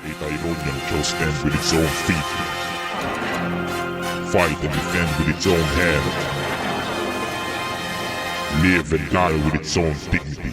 A Tyronian shall stand with its own feet, fight and defend with its own hand, live and die with its own dignity.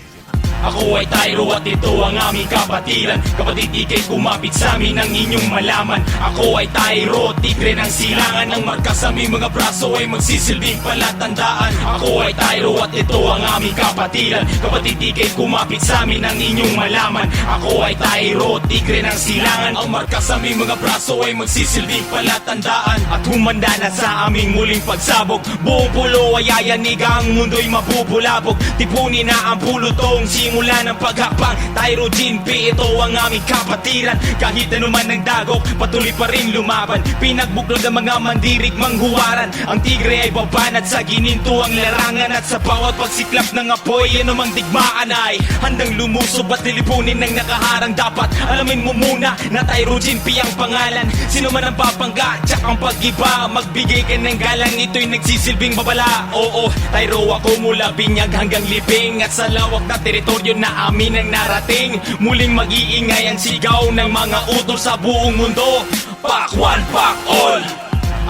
Ako ay Tyro at ito ang aming kapatiran. Kapatid, ikay kumapit sa amin ang inyong malaman. Ako ay Tyro, tigre ng silangan. Ang marka sa aming mga braso ay magsisilbing palatandaan. Ako ay Tyro at ito ang aming kapatiran. Kapatid, ikay kumapit sa amin ang inyong malaman. Ako ay Tyro, tigre ng silangan. Ang marka sa aming mga braso ay magsisilbing palatandaan. At humanda na sa aming muling pagsabog. Buong pulo ay ayanig, ang mundo'y mabubulabog. Tipunin na ang pulutong simula ng paghakbang. Tyro Jinpi, ito ang aming kapatiran. Kahit anuman nagdagok, patuloy pa rin lumaban. Pinagbuklod ang mga mandirig manghuwaran. Ang tigre ay babanat sa gininto ang larangan. At sa bawat pagsiklap ng apoy, anumang digmaan ay handang lumusob at lilipunin ng nakaharang. Dapat alamin mo muna na Tyro Jinpi ang pangalan. Sino man ang papangga, tsak ang pag-iba. Magbigay ka ng galang, ito'y nagsisilbing babala. Oo, Tyro ako mula binyag hanggang libing. At sa lawak na teritoryo na amin ang narating, muling mag-iingay ang sigaw ng mga utos sa buong mundo. Pack one, pack all.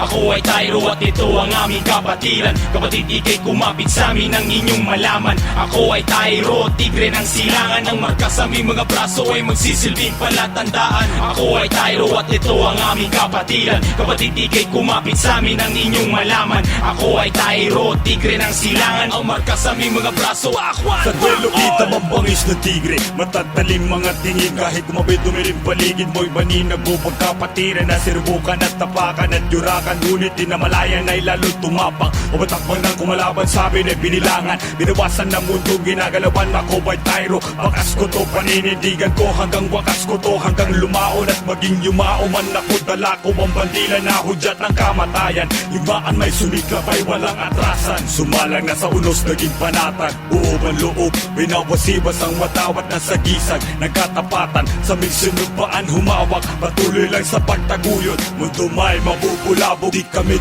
Ako ay Tyro at ito ang aming kapatiran. Kapatid, ikay kumapit sa amin ang inyong malaman. Ako ay Tyro, tigre ng silangan. Ang marka sa aming mga braso ay magsisilbing palatandaan. Ako ay Tyro at ito ang aming kapatiran. Kapatid, ikay kumapit sa amin ang inyong malaman. Ako ay Tyro, tigre ng silangan. Ang marka sa aming mga braso, Sa duelo kita mambangis na tigre, matatalim mga tingin. Kahit kumabay dumiring paligid mo'y maninag mo pagkapatiran. Na sirubukan at tapakan at yurakan, ngunit dinamalayan ay lalo tumapang. O matakbang ng kumalaban sa amin ay binilangan. Binawasan ng mundo, ginagalawan ako by Tyro. Bakas ko to, paninindigan ko hanggang wakas ko to. Hanggang lumaon at maging yumao man ako. Dala ko ang bandila na hudyat ng kamatayan. Yumaan may sumiklap ay walang atrasan. Sumalang na sa unos, naging panatan. Buob ang loob, binawasibas ang matawat na sagisag. Nagkatapatan sa migsinupaan humawak. Patuloy lang sa pagtaguyod, mundo may mabubulabog. Di kami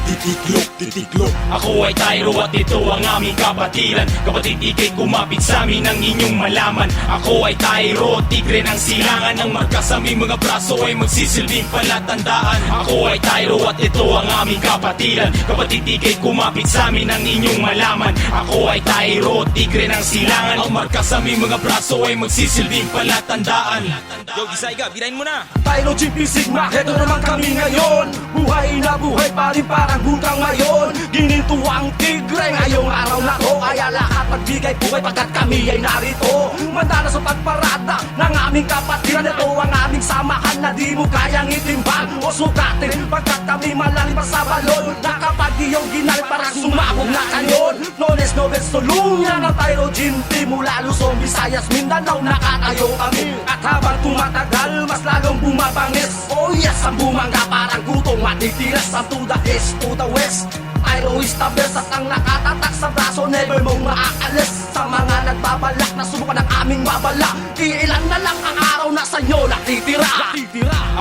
titiklop. Ako ay Tyro at ito ang aming kapatiran. Kapatid, ikay kumapit sa amin ang inyong malaman. Ako ay Tyro, tigre ng silangan. Ang marka sa aming mga braso ay magsisilbing palatandaan. Ako ay Tyro at ito ang aming kapatiran. Kapatid, ikay kumapit sa amin ang inyong malaman. Ako ay Tyro, tigre ng silangan. Ang marka sa aming mga braso ay magsisilbing palatandaan. Yo, Gisayga, birahin mo na. Tyro Jinpi Sigma, heto naman kami ngayon. Buhay na buhay pa rin parang hanggang ngayon. Gininto ang tigre ngayong araw na to. Kaya lahat magbigay buhay pagkat kami ay narito. Manda na sa pagparada ng aming kapatiran. Ito ang aming samahan na di mo kayang itimbang o sukatin. Pagkat kami malalim pa sa balon. Na kapag iyong ginalit parang sumabog na kanyon. Nones Nobel Solunya ng Tyro Jinpi. Mula Luzon, Visayas, Mindanao nakatayo kami. At habang tumatagal, mas lalong bumabangis. Oh yes, ang bumangga parang gutong matitiras. Ang to the east, to the west. Tyro is the best at ang nakatatak sa braso, never mong maaalis. Sa mga nagbabalak na subukan ng aming babala, iilan na lang ang araw na sa inyo natitira.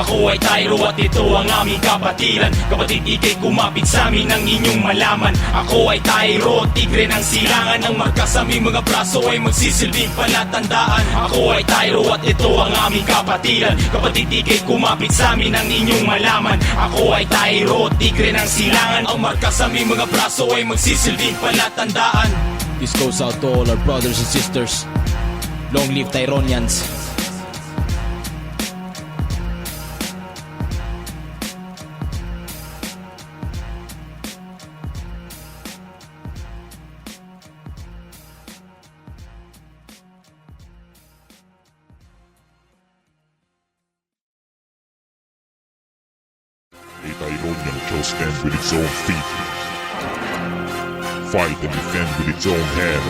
Ako ay Tyro at ito ang aming kapatiran. Kapatid, ikay kumapit sa amin ang inyong malaman. Ako ay Tyro, tigre ng silangan. Ang marka sa aming mga braso ay magsisilbing palatandaan. Ako ay Tyro at ito ang aming kapatiran. Kapatid, ikay kumapit sa amin ang inyong malaman. Ako ay Tyro, tigre ng silangan. Ang marka sa aming mga braso ay magsisilbing palatandaan. This goes out to all our brothers and sisters. Long live Tyronians. A Tyronian shall stand with its own feet, fight and defend with its own hand,